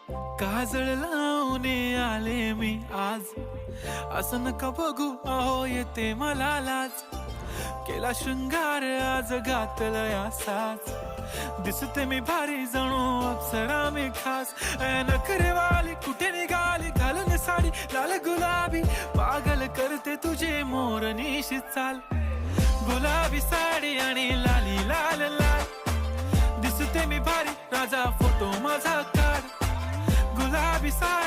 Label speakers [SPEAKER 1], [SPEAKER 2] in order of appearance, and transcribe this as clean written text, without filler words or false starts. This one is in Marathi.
[SPEAKER 1] काजळ लावून आले मी आज, असं नका बघू अहो येते मला लाज. केला शृंगार आज घातला या साज, दिसते मी भारी जणू अप्सरा मी खास. नखरेवाली कुठे निघाली घालून साडी लाल गुलाबी, पागल करते तुझे मोरनीशी चाल. गुलाबी साडी आणि लाली लाल लाल, दिसते मी भारी राजा फोटो माझा काढ. गुलाबी साडी